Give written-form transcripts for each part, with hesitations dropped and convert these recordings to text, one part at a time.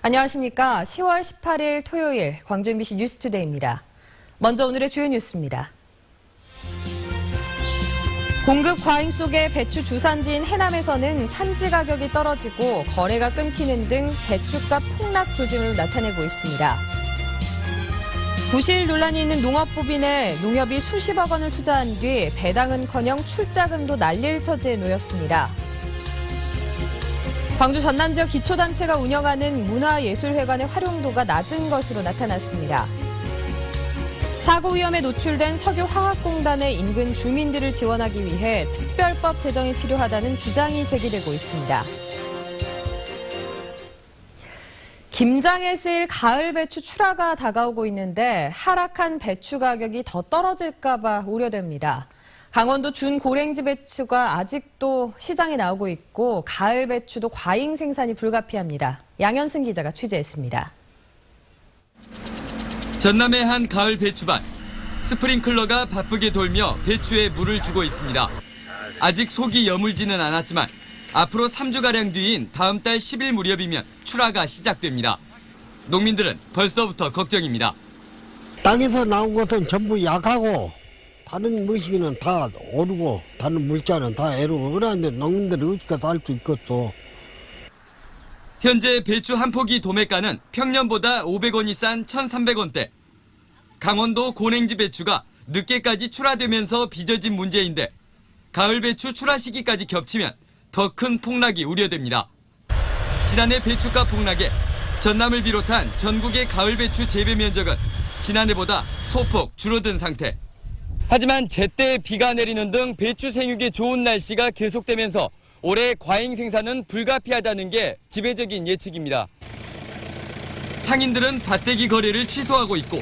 안녕하십니까. 10월 18일 토요일 광주 MBC 뉴스투데이입니다. 먼저 오늘의 주요 뉴스입니다. 공급 과잉 속에 배추 주산지인 해남에서는 산지 가격이 떨어지고 거래가 끊기는 등 배추값 폭락 조짐을 나타내고 있습니다. 부실 논란이 있는 농업법인에 농협이 수십억 원을 투자한 뒤 배당은커녕 출자금도 날릴 처지에 놓였습니다. 광주 전남 지역 기초단체가 운영하는 문화예술회관의 활용도가 낮은 것으로 나타났습니다. 사고 위험에 노출된 석유화학공단의 인근 주민들을 지원하기 위해 특별법 제정이 필요하다는 주장이 제기되고 있습니다. 김장에 쓰일 가을 배추 출하가 다가오고 있는데 하락한 배추 가격이 더 떨어질까 봐 우려됩니다. 강원도 준고랭지 배추가 아직도 시장에 나오고 있고 가을 배추도 과잉 생산이 불가피합니다. 양현승 기자가 취재했습니다. 전남의 한 가을 배추밭. 스프링클러가 바쁘게 돌며 배추에 물을 주고 있습니다. 아직 속이 여물지는 않았지만 앞으로 3주가량 뒤인 다음 달 10일 무렵이면 출하가 시작됩니다. 농민들은 벌써부터 걱정입니다. 땅에서 나온 것은 전부 약하고 다른 무식이는 다 오르고 다른 물자는 다 애르고 그러는데 농민들이 어찌가 살 수 있겠어. 현재 배추 한 포기 도매가는 평년보다 500원이 싼 1,300원대. 강원도 고랭지 배추가 늦게까지 출하되면서 빚어진 문제인데 가을 배추 출하 시기까지 겹치면 더 큰 폭락이 우려됩니다. 지난해 배추값 폭락에 전남을 비롯한 전국의 가을 배추 재배 면적은 지난해보다 소폭 줄어든 상태. 하지만 제때 비가 내리는 등 배추 생육에 좋은 날씨가 계속되면서 올해 과잉 생산은 불가피하다는 게 지배적인 예측입니다. 상인들은 밭대기 거래를 취소하고 있고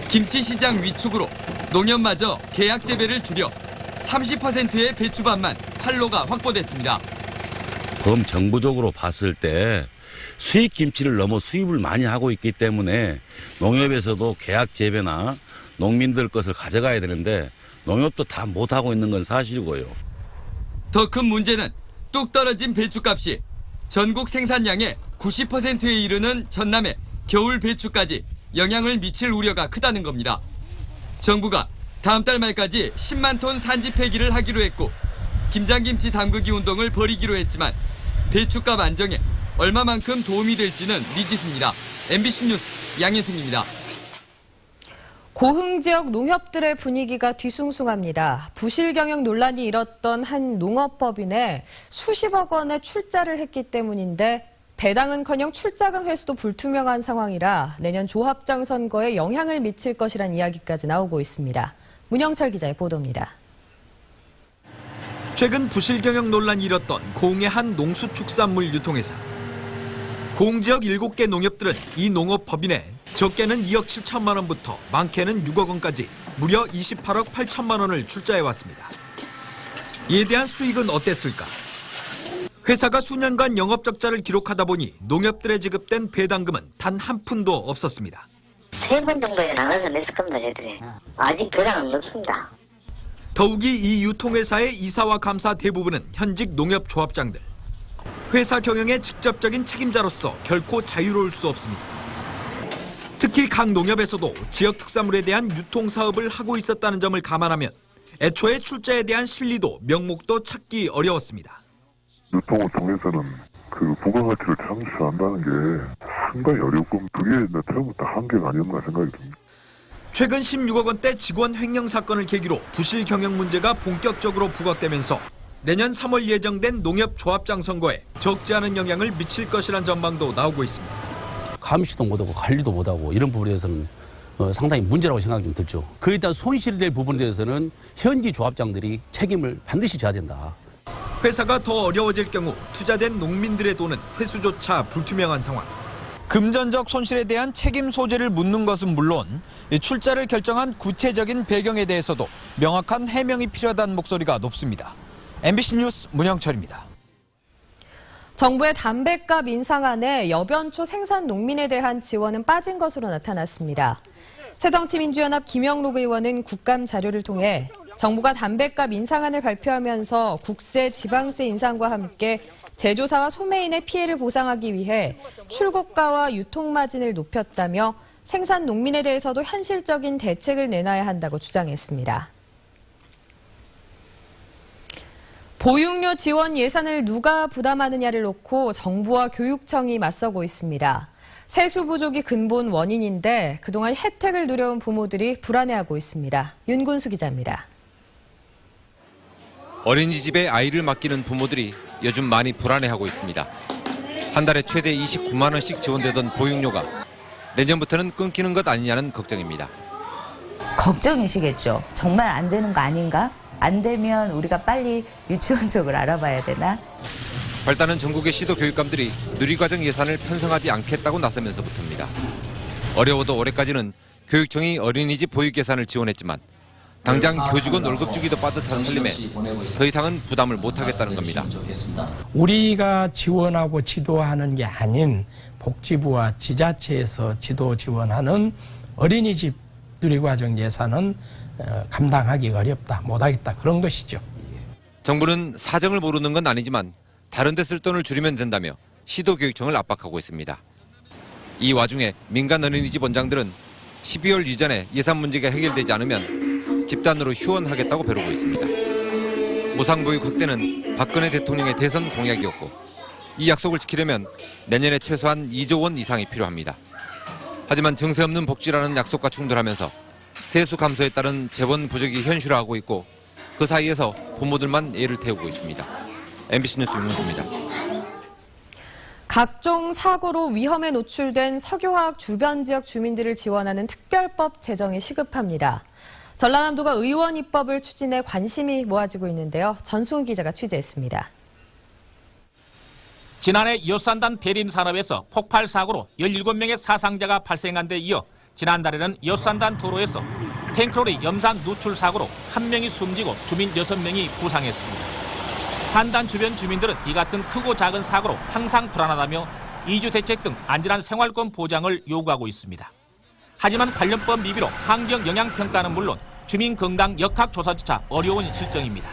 김치 시장 위축으로 농협마저 계약 재배를 줄여 30%의 배추밭만 판로가 확보됐습니다. 그럼 정부적으로 봤을 때 수입 김치를 넘어 수입을 많이 하고 있기 때문에 농협에서도 계약 재배나 농민들 것을 가져가야 되는데 농협도 다 못하고 있는 건 사실이고요. 더 큰 문제는 뚝 떨어진 배추값이 전국 생산량의 90%에 이르는 전남의 겨울 배추까지 영향을 미칠 우려가 크다는 겁니다. 정부가 다음 달 말까지 10만 톤 산지 폐기를 하기로 했고 김장김치 담그기 운동을 벌이기로 했지만 배추값 안정에 얼마만큼 도움이 될지는 미지수입니다. MBC 뉴스 양현승입니다. 고흥 지역 농협들의 분위기가 뒤숭숭합니다. 부실 경영 논란이 일었던 한 농업법인에 수십억 원의 출자를 했기 때문인데 배당은커녕 출자금 회수도 불투명한 상황이라 내년 조합장 선거에 영향을 미칠 것이란 이야기까지 나오고 있습니다. 문영철 기자의 보도입니다. 최근 부실 경영 논란이 일었던 고흥의 한 농수축산물 유통회사. 고흥 지역 7개 농협들은 이 농업법인에 적게는 2억 7천만 원부터 많게는 6억 원까지 무려 28억 8천만 원을 출자해왔습니다. 이에 대한 수익은 어땠을까? 회사가 수년간 영업적자를 기록하다 보니 농협들에 지급된 배당금은 단 한 푼도 없었습니다. 3번 정도에 나눠서 냈을 겁니다, 저희들이. 아직 배당은 없습니다. 더욱이 이 유통회사의 이사와 감사 대부분은 현직 농협 조합장들. 회사 경영의 직접적인 책임자로서 결코 자유로울 수 없습니다. 특히 각 농협에서도 지역 특산물에 대한 유통 사업을 하고 있었다는 점을 감안하면 애초에 출자에 대한 실리도 명목도 찾기 어려웠습니다. 유통을 통해서는 그 부가가치를 창출한다는 게 상당히 어렵고 그게 처음부터 한계가 아니었나 생각이 듭니다. 최근 16억 원대 직원 횡령 사건을 계기로 부실 경영 문제가 본격적으로 부각되면서 내년 3월 예정된 농협 조합장 선거에 적지 않은 영향을 미칠 것이란 전망도 나오고 있습니다. 감시도 못하고 관리도 못하고 이런 부분에 대해서는 상당히 문제라고 생각이 좀 들죠. 그에 따른 손실이 될 부분에 대해서는 현지 조합장들이 책임을 반드시 져야 된다. 회사가 더 어려워질 경우 투자된 농민들의 돈은 회수조차 불투명한 상황. 금전적 손실에 대한 책임 소재를 묻는 것은 물론 출자를 결정한 구체적인 배경에 대해서도 명확한 해명이 필요하다는 목소리가 높습니다. MBC 뉴스 문영철입니다. 정부의 담뱃값 인상안에 여변초 생산 농민에 대한 지원은 빠진 것으로 나타났습니다. 새정치민주연합 김영록 의원은 국감 자료를 통해 정부가 담뱃값 인상안을 발표하면서 국세, 지방세 인상과 함께 제조사와 소매인의 피해를 보상하기 위해 출고가와 유통 마진을 높였다며 생산 농민에 대해서도 현실적인 대책을 내놔야 한다고 주장했습니다. 보육료 지원 예산을 누가 부담하느냐를 놓고 정부와 교육청이 맞서고 있습니다. 세수 부족이 근본 원인인데 그동안 혜택을 누려온 부모들이 불안해하고 있습니다. 윤군수 기자입니다. 어린이집에 아이를 맡기는 부모들이 요즘 많이 불안해하고 있습니다. 한 달에 최대 29만 원씩 지원되던 보육료가 내년부터는 끊기는 것 아니냐는 걱정입니다. 걱정이시겠죠. 정말 안 되는 거 아닌가? 안 되면 우리가 빨리 유치원 쪽을 알아봐야 되나? 발단은 전국의 시도 교육감들이 누리과정 예산을 편성하지 않겠다고 나서면서부터입니다. 어려워도 올해까지는 교육청이 어린이집 보육 예산을 지원했지만 당장 교직원 월급 주기도 빠듯한 살림에 더 이상은 부담을 못하겠다는 겁니다. 우리가 지원하고 지도하는 게 아닌 복지부와 지자체에서 지도 지원하는 어린이집 누리과정 예산은 감당하기 어렵다, 못하겠다 그런 것이죠. 정부는 사정을 모르는 건 아니지만 다른 데 쓸 돈을 줄이면 된다며 시도교육청을 압박하고 있습니다. 이 와중에 민간 어린이집 원장들은 12월 이전에 예산 문제가 해결되지 않으면 집단으로 휴원하겠다고 벼르고 있습니다. 무상보육 확대는 박근혜 대통령의 대선 공약이었고 이 약속을 지키려면 내년에 최소한 2조 원 이상이 필요합니다. 하지만 증세 없는 복지라는 약속과 충돌하면서 세수 감소에 따른 재원 부족이 현실화하고 있고 그 사이에서 부모들만 애를 태우고 있습니다. MBC 뉴스 윤문수입니다. 각종 사고로 위험에 노출된 석유화학 주변 지역 주민들을 지원하는 특별법 제정이 시급합니다. 전라남도가 의원 입법을 추진해 관심이 모아지고 있는데요. 전수훈 기자가 취재했습니다. 지난해 여수안단 대림 산업에서 폭발 사고로 17명의 사상자가 발생한 데 이어 지난달에는 여수안단 도로에서 탱크로리 염산 누출 사고로 1명이 숨지고 주민 6명이 부상했습니다. 산단 주변 주민들은 이 같은 크고 작은 사고로 항상 불안하다며 이주 대책 등 안전한 생활권 보장을 요구하고 있습니다. 하지만 관련법 미비로 환경 영향 평가는 물론 주민 건강 역학조사조차 어려운 실정입니다.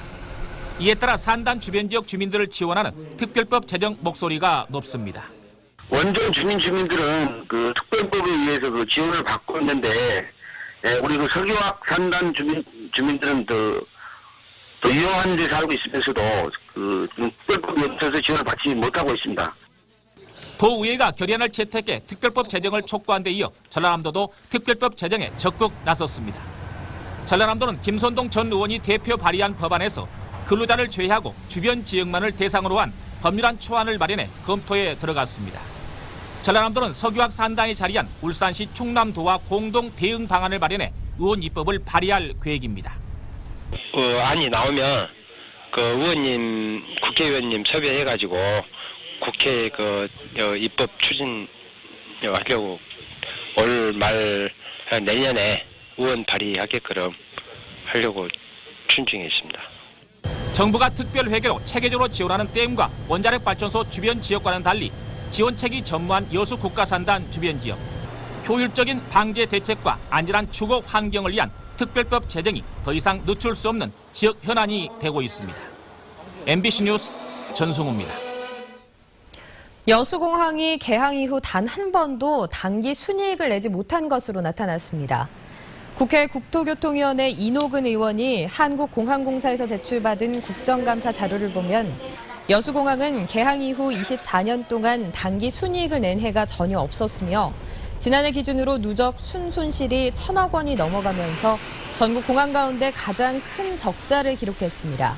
이에 따라 산단 주변 지역 주민들을 지원하는 특별법 제정 목소리가 높습니다. 원전 주민들은 그 특별법에 의해서 그 지원을 받고 있는데, 우리 그 석유화학 산단 주민들은 더 유용한 데 살고 있으면서도 그 특별법이 없어서 지원을 받지 못하고 있습니다. 도의회가 결의안을 채택해 특별법 제정을 촉구한 데 이어 전라남도도 특별법 제정에 적극 나섰습니다. 전라남도는 김선동 전 의원이 대표 발의한 법안에서 근로자를 제외하고 주변 지역만을 대상으로 한 법률안 초안을 마련해 검토에 들어갔습니다. 전라남도는 석유화학 산단이 자리한 울산시 충남도와 공동 대응 방안을 마련해 의원 입법을 발의할 계획입니다. 안이 나오면 그 의원님, 국회의원님 섭외해가지고 국회 입법 추진하려고 올 말 내년에 의원 발의하게끔 하려고 추진 중에 있습니다. 정부가 특별회계로 체계적으로 지원하는 댐과 원자력 발전소 주변 지역과는 달리 지원책이 전무한 여수 국가산단 주변 지역. 효율적인 방제 대책과 안전한 주거 환경을 위한 특별법 제정이 더 이상 늦출 수 없는 지역 현안이 되고 있습니다. MBC 뉴스 전승우입니다. 여수공항이 개항 이후 단 한 번도 단기 순이익을 내지 못한 것으로 나타났습니다. 국회 국토교통위원회 이노근 의원이 한국공항공사에서 제출받은 국정감사 자료를 보면 여수공항은 개항 이후 24년 동안 단기 순이익을 낸 해가 전혀 없었으며 지난해 기준으로 누적 순손실이 1,000억 원이 넘어가면서 전국 공항 가운데 가장 큰 적자를 기록했습니다.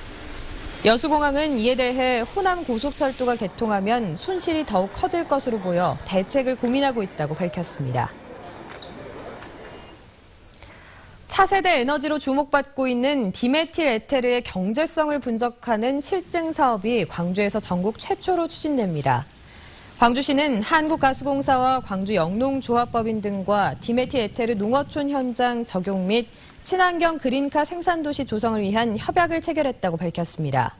여수공항은 이에 대해 호남 고속철도가 개통하면 손실이 더욱 커질 것으로 보여 대책을 고민하고 있다고 밝혔습니다. 차세대 에너지로 주목받고 있는 디메틸 에테르의 경제성을 분석하는 실증 사업이 광주에서 전국 최초로 추진됩니다. 광주시는 한국가스공사와 광주 영농조합법인 등과 디메틸 에테르 농어촌 현장 적용 및 친환경 그린카 생산도시 조성을 위한 협약을 체결했다고 밝혔습니다.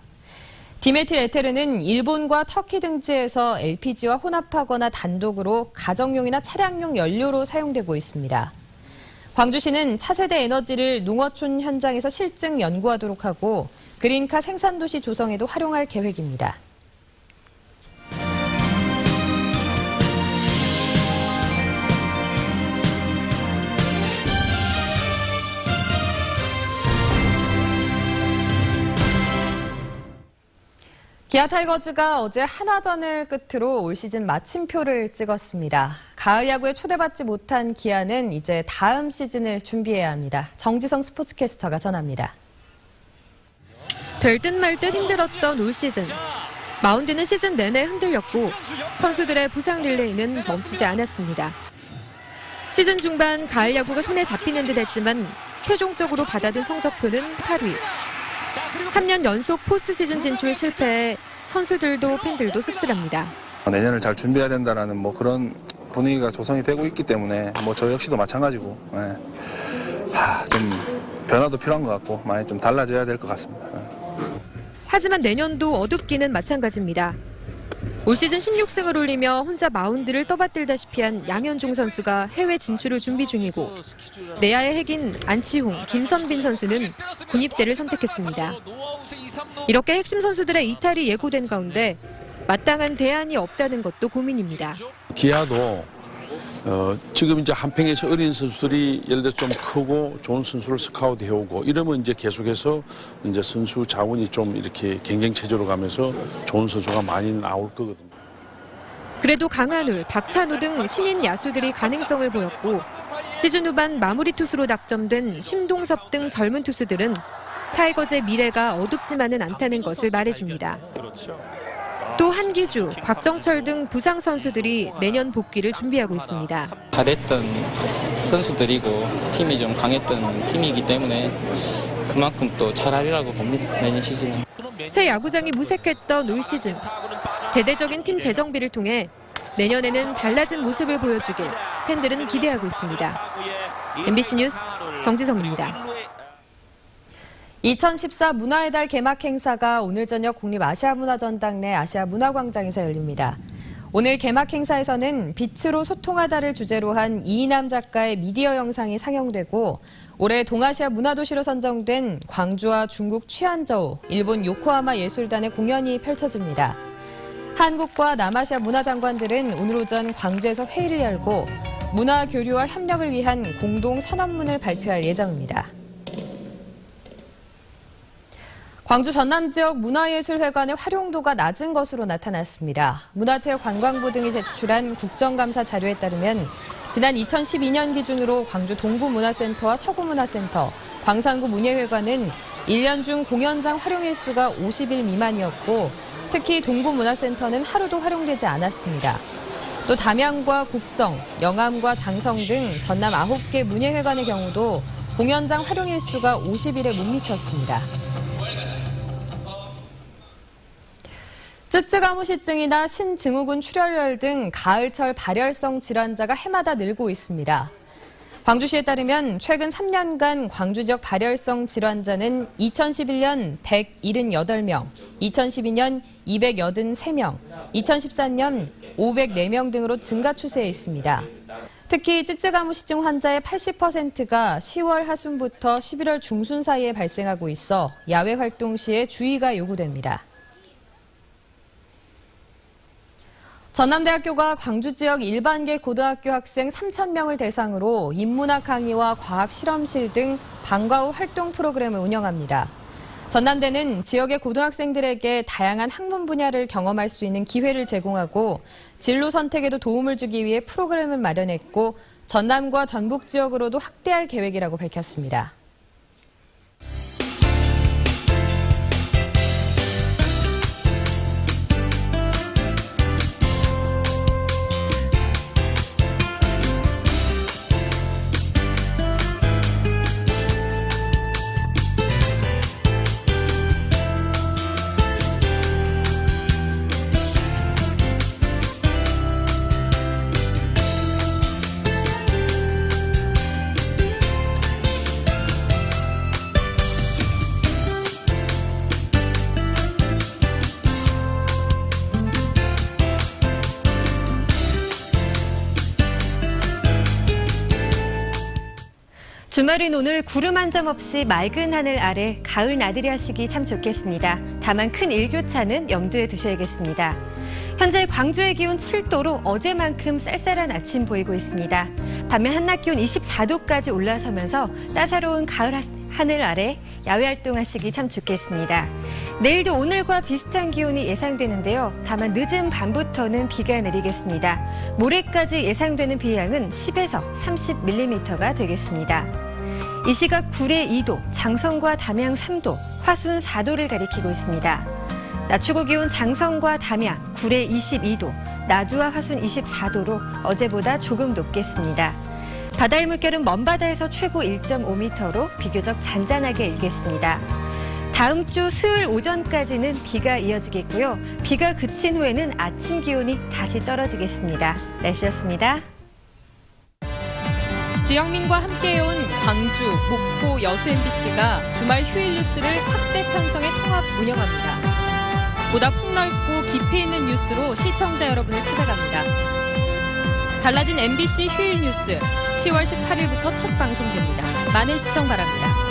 디메틸 에테르는 일본과 터키 등지에서 LPG와 혼합하거나 단독으로 가정용이나 차량용 연료로 사용되고 있습니다. 광주시는 차세대 에너지를 농어촌 현장에서 실증 연구하도록 하고 그린카 생산도시 조성에도 활용할 계획입니다. 기아 타이거즈가 어제 한화전을 끝으로 올 시즌 마침표를 찍었습니다. 가을 야구에 초대받지 못한 기아는 이제 다음 시즌을 준비해야 합니다. 정지성 스포츠캐스터가 전합니다. 될 듯 말 듯 힘들었던 올 시즌. 마운드는 시즌 내내 흔들렸고 선수들의 부상 릴레이는 멈추지 않았습니다. 시즌 중반 가을 야구가 손에 잡히는 듯 했지만 최종적으로 받아든 성적표는 8위. 3년 연속 포스트시즌 진출 실패에 선수들도 팬들도 씁쓸합니다. 내년을 잘 준비해야 된다는 뭐 그런 분위기가 조성이 되고 있기 때문에 뭐 저 역시도 마찬가지고 좀 변화도 필요한 것 같고 많이 좀 달라져야 될 것 같습니다. 하지만 내년도 어둡기는 마찬가지입니다. 올 시즌 16승을 올리며 혼자 마운드를 떠받들다시피 한 양현종 선수가 해외 진출을 준비 중이고 내야의 핵인 안치홍, 김선빈 선수는 군입대를 선택했습니다. 이렇게 핵심 선수들의 이탈이 예고된 가운데 마땅한 대안이 없다는 것도 고민입니다. 기아도 지금 이제 한평에서 어린 선수들이 예를 들어 좀 크고 좋은 선수를 스카우트 해오고 이러면 이제 계속해서 이제 선수 자원이 좀 이렇게 경쟁 체제로 가면서 좋은 선수가 많이 나올 거거든요. 그래도 강한울, 박찬호 등 신인 야수들이 가능성을 보였고 시즌 후반 마무리 투수로 낙점된 심동섭 등 젊은 투수들은 타이거즈의 미래가 어둡지만은 않다는 것을 말해줍니다. 또 한기주, 곽정철 등 부상 선수들이 내년 복귀를 준비하고 있습니다. 잘했던 선수들이고 팀이 좀 강했던 팀이기 때문에 그만큼 또 잘하리라고 봅니다. 내년 시즌은. 새 야구장이 무색했던 올 시즌. 대대적인 팀 재정비를 통해 내년에는 달라진 모습을 보여주길 팬들은 기대하고 있습니다. MBC 뉴스 정지성입니다. 2014 문화의 달 개막 행사가 오늘 저녁 국립아시아문화전당 내 아시아문화광장에서 열립니다. 오늘 개막 행사에서는 빛으로 소통하다를 주제로 한 이인남 작가의 미디어 영상이 상영되고 올해 동아시아 문화도시로 선정된 광주와 중국 취안저우, 일본 요코하마 예술단의 공연이 펼쳐집니다. 한국과 남아시아 문화장관들은 오늘 오전 광주에서 회의를 열고 문화 교류와 협력을 위한 공동 선언문을 발표할 예정입니다. 광주 전남 지역 문화예술회관의 활용도가 낮은 것으로 나타났습니다. 문화체육관광부 등이 제출한 국정감사 자료에 따르면 지난 2012년 기준으로 광주 동구문화센터와 서구문화센터, 광산구 문예회관은 1년 중 공연장 활용일수가 50일 미만이었고 특히 동구문화센터는 하루도 활용되지 않았습니다. 또 담양과 곡성, 영암과 장성 등 전남 9개 문예회관의 경우도 공연장 활용일수가 50일에 못 미쳤습니다. 쯔쯔가무시증이나 신증후군 출혈열 등 가을철 발열성 질환자가 해마다 늘고 있습니다. 광주시에 따르면 최근 3년간 광주 지역 발열성 질환자는 2011년 178명, 2012년 283명, 2014년 504명 등으로 증가 추세에 있습니다. 특히 쯔쯔가무시증 환자의 80%가 10월 하순부터 11월 중순 사이에 발생하고 있어 야외 활동 시에 주의가 요구됩니다. 전남대학교가 광주 지역 일반계 고등학교 학생 3,000명을 대상으로 인문학 강의와 과학 실험실 등 방과 후 활동 프로그램을 운영합니다. 전남대는 지역의 고등학생들에게 다양한 학문 분야를 경험할 수 있는 기회를 제공하고 진로 선택에도 도움을 주기 위해 프로그램을 마련했고 전남과 전북 지역으로도 확대할 계획이라고 밝혔습니다. 주말인 오늘 구름 한 점 없이 맑은 하늘 아래 가을 나들이 하시기 참 좋겠습니다. 다만 큰 일교차는 염두에 두셔야겠습니다. 현재 광주의 기온 7도로 어제만큼 쌀쌀한 아침 보이고 있습니다. 반면 한낮 기온 24도까지 올라서면서 따사로운 가을 하늘 아래 야외 활동하시기 참 좋겠습니다. 내일도 오늘과 비슷한 기온이 예상되는데요. 다만 늦은 밤부터는 비가 내리겠습니다. 모레까지 예상되는 비양은 10에서 30mm가 되겠습니다. 이 시각 구례 2도, 장성과 담양 3도, 화순 4도를 가리키고 있습니다. 낮 최고 기온 장성과 담양, 구례 22도, 나주와 화순 24도로 어제보다 조금 높겠습니다. 바다의 물결은 먼바다에서 최고 1.5m로 비교적 잔잔하게 일겠습니다. 다음 주 수요일 오전까지는 비가 이어지겠고요. 비가 그친 후에는 아침 기온이 다시 떨어지겠습니다. 날씨였습니다. 지영민과 함께해온 광주, 목포, 여수 MBC가 주말 휴일 뉴스를 확대 편성해 통합 운영합니다. 보다 폭넓고 깊이 있는 뉴스로 시청자 여러분을 찾아갑니다. 달라진 MBC 휴일 뉴스 10월 18일부터 첫 방송됩니다. 많은 시청 바랍니다.